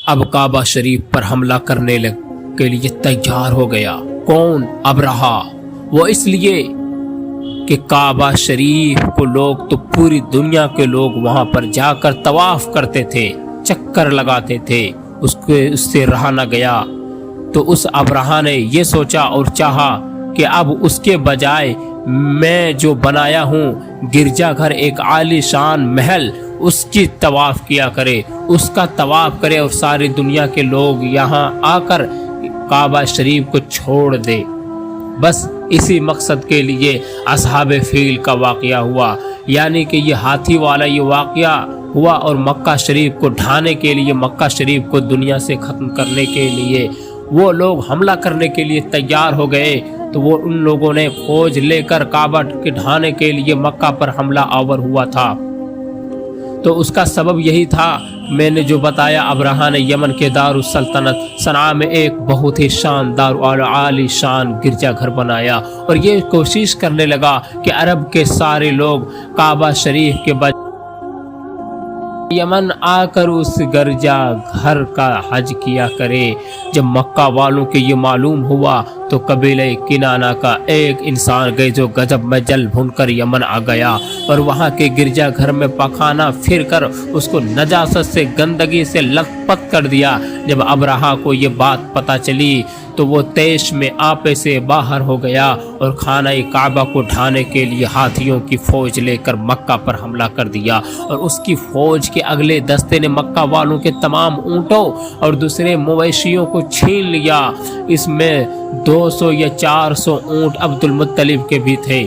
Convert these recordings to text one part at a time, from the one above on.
اب کعبہ شریف پر حملہ کرنے کے لیے تیار ہو گیا۔ کون؟ ابرہا۔ وہ اس لیے کہ کعبہ شریف کو لوگ تو پوری دنیا کے لوگ وہاں پر جا کر طواف کرتے تھے، چکر لگاتے تھے، اس سے رہا نہ گیا۔ تو اس ابرہا نے یہ سوچا اور چاہا کہ اب اس کے بجائے میں جو بنایا ہوں گرجا گھر، ایک عالی شان محل، اس کی طواف کیا کرے، اس کا طواف کرے اور ساری دنیا کے لوگ یہاں آ کر کعبہ شریف کو چھوڑ دے۔ بس اسی مقصد کے لیے اصحاب فیل کا واقعہ ہوا، یعنی کہ یہ ہاتھی والا یہ واقعہ ہوا، اور مکہ شریف کو ڈھانے کے لیے، مکہ شریف کو دنیا سے ختم کرنے کے لیے وہ لوگ حملہ کرنے کے لیے تیار ہو گئے۔ تو وہ ان لوگوں نے فوج لے کر کعبہ کے ڈھانے کے لیے مکہ پر حملہ آور ہوا تھا۔ تو اس کا سبب یہی تھا، میں نے جو بتایا، ابرہا نے یمن کے دارالسلطنت صنعاء میں ایک بہت ہی شاندار اور عالی شان گرجا گھر بنایا، اور یہ کوشش کرنے لگا کہ عرب کے سارے لوگ کعبہ شریف کے بجائے یمن آ کر اس گرجا گھر کا حج کیا کرے۔ جب مکہ والوں کے یہ معلوم ہوا تو قبیلہ کنانہ کا ایک انسان گئے جو گجب میں جل بھن کر یمن آ گیا، اور وہاں کے گرجا گھر میں پخانہ پھر کر اس کو نجاست سے، گندگی سے لت پت کر دیا۔ جب ابرہا کو یہ بات پتہ چلی تو وہ تیش میں آپے سے باہر ہو گیا اور خانہ کعبہ کو ڈھانے کے لیے ہاتھیوں کی فوج لے کر مکہ پر حملہ کر دیا، اور اس کی فوج کے اگلے دستے نے مکہ والوں کے تمام اونٹوں اور دوسرے مویشیوں کو چھین لیا۔ اس میں 200 یا 400 اونٹ عبد المطلب کے بھی تھے۔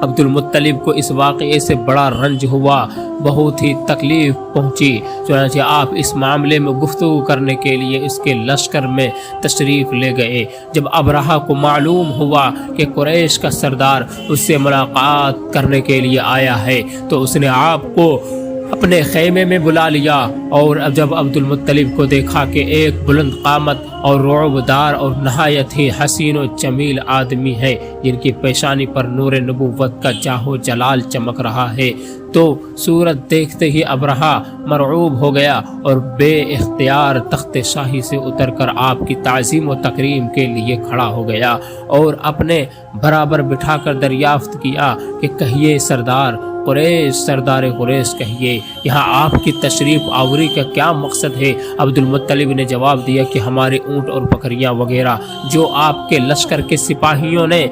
عبد المطلب کو اس واقعے سے بڑا رنج ہوا، بہت ہی تکلیف پہنچی، چنانچہ آپ اس معاملے میں گفتگو کرنے کے لیے اس کے لشکر میں تشریف لے گئے۔ جب ابرہا کو معلوم ہوا کہ قریش کا سردار اس سے ملاقات کرنے کے لیے آیا ہے تو اس نے آپ کو اپنے خیمے میں بلا لیا، اور جب عبد المطلب کو دیکھا کہ ایک بلند قامت اور رعب دار اور نہایت ہی حسین و جمیل آدمی ہے جن کی پیشانی پر نور نبوت کا جاہ و جلال چمک رہا ہے، تو صورت دیکھتے ہی ابرہا مرعوب ہو گیا اور بے اختیار تخت شاہی سے اتر کر آپ کی تعظیم و تکریم کے لیے کھڑا ہو گیا، اور اپنے برابر بٹھا کر دریافت کیا کہ کہیے سردار قریش، سردار قریش کہیے، یہاں آپ کی تشریف آوری کا کیا مقصد ہے؟ عبد المطلب نے جواب دیا کہ ہمارے اونٹ اور بکریاں وغیرہ جو آپ کے لشکر کے سپاہیوں نے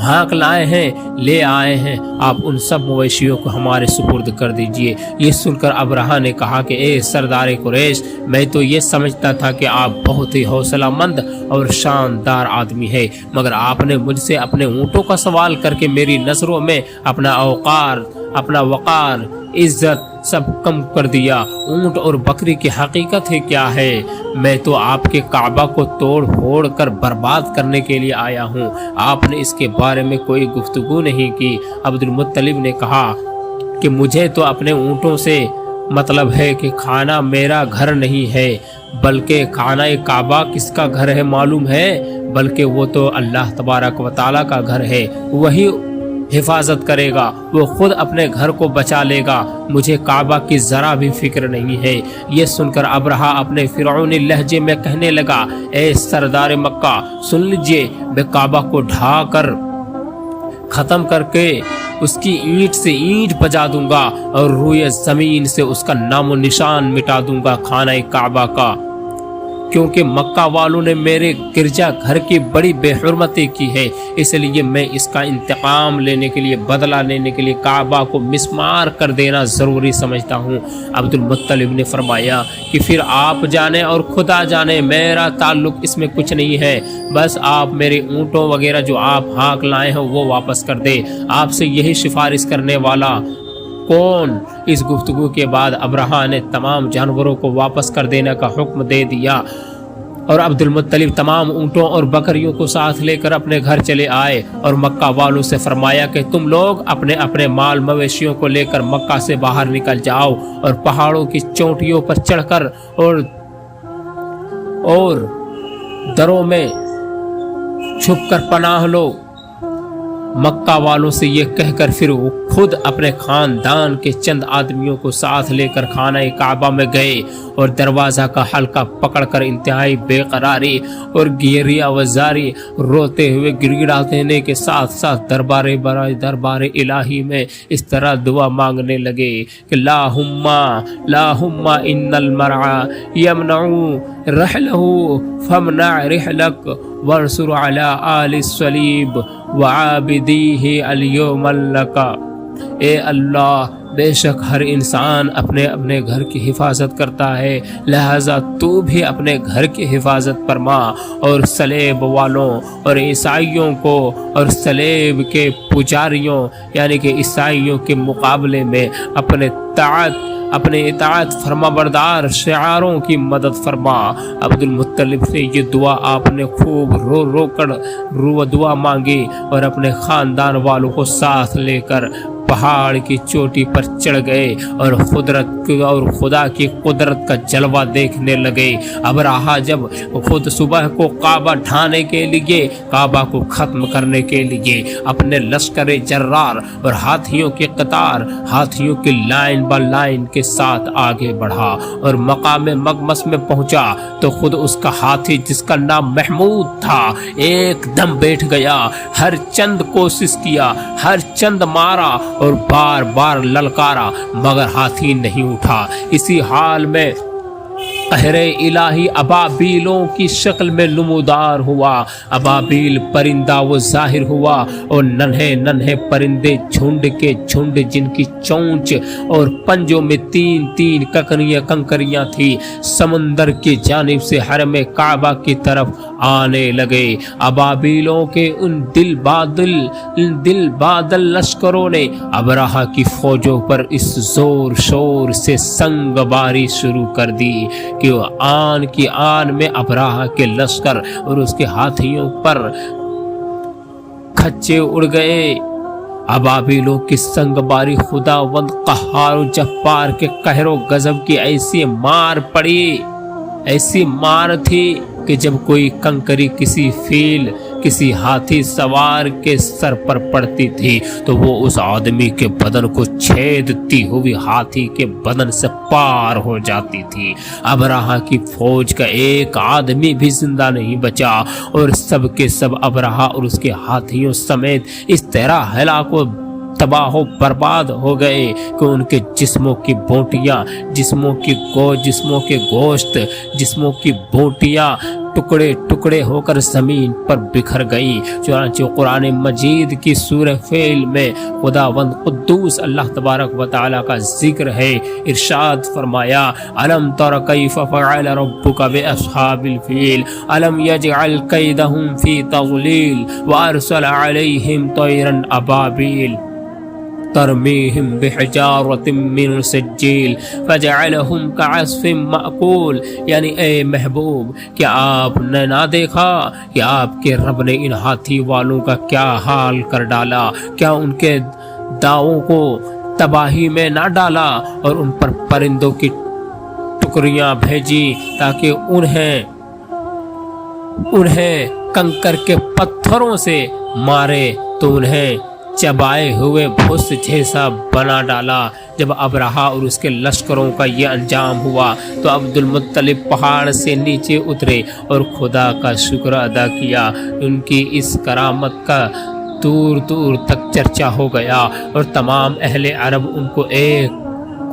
ہانک لائے ہیں، لے آئے ہیں، آپ ان سب مویشیوں کو ہمارے سپرد کر دیجئے۔ یہ سن کر ابرہا نے کہا کہ اے سردار قریش، میں تو یہ سمجھتا تھا کہ آپ بہت ہی حوصلہ مند اور شاندار آدمی ہے، مگر آپ نے مجھ سے اپنے اونٹوں کا سوال کر کے میری نظروں میں اپنا وقار، عزت سب کم کر دیا۔ اونٹ اور بکری کی حقیقت ہے کیا ہے؟ میں تو آپ کے کعبہ کو توڑ پھوڑ کر برباد کرنے کے لیے آیا ہوں، آپ نے اس کے بارے میں کوئی گفتگو نہیں کی۔ عبد المطلب نے کہا کہ مجھے تو اپنے اونٹوں سے مطلب ہے کہ خانہ میرا گھر نہیں ہے، بلکہ خانہ کعبہ کس کا گھر ہے معلوم ہے؟ بلکہ وہ تو اللہ تبارک و تعالیٰ کا گھر ہے، وہی حفاظت کرے گا، وہ خود اپنے گھر کو بچا لے گا، مجھے کعبہ کی ذرا بھی فکر نہیں ہے۔ یہ سن کر ابرہا اپنے فرعونی لہجے میں کہنے لگا، اے سردار مکہ، سن لیجئے، میں کعبہ کو ڈھا کر ختم کر کے اس کی اینٹ سے اینٹ بجا دوں گا اور روئے زمین سے اس کا نام و نشان مٹا دوں گا خانہ کعبہ کا، کیونکہ مکہ والوں نے میرے گرجا گھر کی بڑی بے حرمتی کی ہے، اس لیے میں اس کا انتقام لینے کے لیے، بدلہ لینے کے لیے کعبہ کو مسمار کر دینا ضروری سمجھتا ہوں۔ عبد المطلب نے فرمایا کہ پھر آپ جانے اور خدا جانے، میرا تعلق اس میں کچھ نہیں ہے، بس آپ میرے اونٹوں وغیرہ جو آپ ہانک لائے ہیں وہ واپس کر دے، آپ سے یہی سفارش کرنے والا کون؟ اس گفتگو کے بعد ابرہا نے تمام جانوروں کو واپس کر دینے کا حکم دے دیا، اور عبد المطلب تمام اونٹوں اور بکریوں کو ساتھ لے کر اپنے گھر چلے آئے، اور مکہ والوں سے فرمایا کہ تم لوگ اپنے اپنے مال مویشیوں کو لے کر مکہ سے باہر نکل جاؤ، اور پہاڑوں کی چوٹیوں پر چڑھ کر اور دروں میں چھپ کر پناہ لو، مکہ والوں سے یہ کہہ کر پھر وہ خود اپنے خاندان کے چند آدمیوں کو ساتھ لے کر خانہ کعبہ میں گئے اور دروازہ کا حلقہ پکڑ کر انتہائی بے قراری اور گیریا وزاری روتے ہوئے گڑگڑانے کے ساتھ ساتھ دربار الہی میں اس طرح دعا مانگنے لگے کہ لاہم ان المرعى یمنع رحلہ فامنع رحلک وانصر علی آل الصلیب وعابدیہ اليوم لک۔ اے اللہ، بے شک ہر انسان اپنے اپنے گھر کی حفاظت کرتا ہے، لہذا تو بھی اپنے گھر کی حفاظت فرما اور صلیب والوں اور عیسائیوں کو اور صلیب کے پجاریوں یعنی کہ عیسائیوں کے مقابلے میں اپنے اطاعت فرما بردار شعاروں کی مدد فرما۔ عبد المطلب سے یہ دعا آپ نے خوب رو کر دعا مانگی اور اپنے خاندان والوں کو ساتھ لے کر پہاڑ کی چوٹی پر چڑھ گئے اور خدا کی قدرت کا جلوہ دیکھنے لگے۔ ابرہہ جب خود صبح کو کعبہ ڈھانے کے لیے، کعبہ کو ختم کرنے کے لیے اپنے لشکر جرار اور ہاتھیوں کی قطار، ہاتھیوں کی لائن با لائن کے ساتھ آگے بڑھا اور مقام مغمس میں پہنچا تو خود اس کا ہاتھی جس کا نام محمود تھا ایک دم بیٹھ گیا۔ ہر چند کوشش کیا، ہر چند مارا اور بار بار للکارا مگر ہاتھی نہیں اٹھا۔ اسی حال میں قہر الہی ابابیلوں کی شکل میں نمودار ہوا۔ ابابیل پرندہ وہ ظاہر ہوا اور ننھے ننھے پرندے جھنڈ کے جھنڈ جن کی چونچ اور پنجوں میں تین تین کنکریاں تھی سمندر کی جانب سے حرم کعبہ کی طرف آنے لگے۔ ابابیلوں کے ان دل بادل لشکروں نے ابرہہ کی فوجوں پر اس زور شور سے سنگ باری شروع کر دی کہ آن کی آن میں ابرہہ کے لشکر اور اس کے ہاتھیوں پر کھچے اڑ گئے۔ ابابیلوں کی سنگ باری خداوند قہار و جبار کے قہر و غضب کی ایسی مار پڑی، ایسی مار تھی کہ جب کوئی کنکری کسی فیل کسی ہاتھی سوار کے سر پر پڑتی تھی تو وہ اس آدمی کے بدن کو چھیدتی ہوئی ہاتھی کے بدن سے پار ہو جاتی تھی۔ ابرہہ کی فوج کا ایک آدمی بھی زندہ نہیں بچا اور سب کے سب ابرہہ اور اس کے ہاتھیوں سمیت اس طرح ہلاک و تباہ و برباد ہو گئے کہ ان کے جسموں کی بوٹیاں، جسموں کے گوشت، جسموں کی بوٹیاں ٹکڑے ٹکڑے ہو کر زمین پر بکھر گئیں۔ چنانچہ قرآن مجید کی سورہ فیل میں خداوند قدوس اللہ تبارک و تعالی کا ذکر ہے۔ ارشاد فرمایا الم تر کیف فعل ربک باصحاب الفیل الم یجعل کیدہم فی تضلیل وارسل علیہم طیرا ابابیل ترمیہم بحجارۃ من سجیل فجعلہم کعصف مأکول۔ یعنی اے محبوب، کیا آپ نے نہ دیکھا کہ آپ کے رب نے ان ہاتھی والوں کا کیا حال کر ڈالا؟ کیا ان کے داؤں کو تباہی میں نہ ڈالا اور ان پر پرندوں کی ٹکریاں بھیجی تاکہ انہیں کنکر کے پتھروں سے مارے تو انہیں چبائے ہوئے بھوس جیسا بنا ڈالا۔ جب ابرہہ اور اس کے لشکروں کا یہ انجام ہوا تو عبد المطلب پہاڑ سے نیچے اترے اور خدا کا شکر ادا کیا۔ ان کی اس کرامت کا دور دور تک چرچا ہو گیا اور تمام اہل عرب ان کو ایک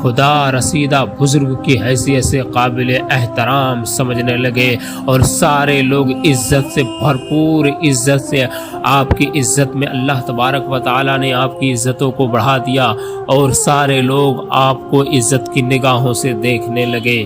خدا رسیدہ بزرگ کی حیثیت سے قابل احترام سمجھنے لگے اور سارے لوگ عزت سے بھرپور عزت سے آپ کی عزت میں اللہ تبارک و تعالی نے آپ کی عزتوں کو بڑھا دیا اور سارے لوگ آپ کو عزت کی نگاہوں سے دیکھنے لگے۔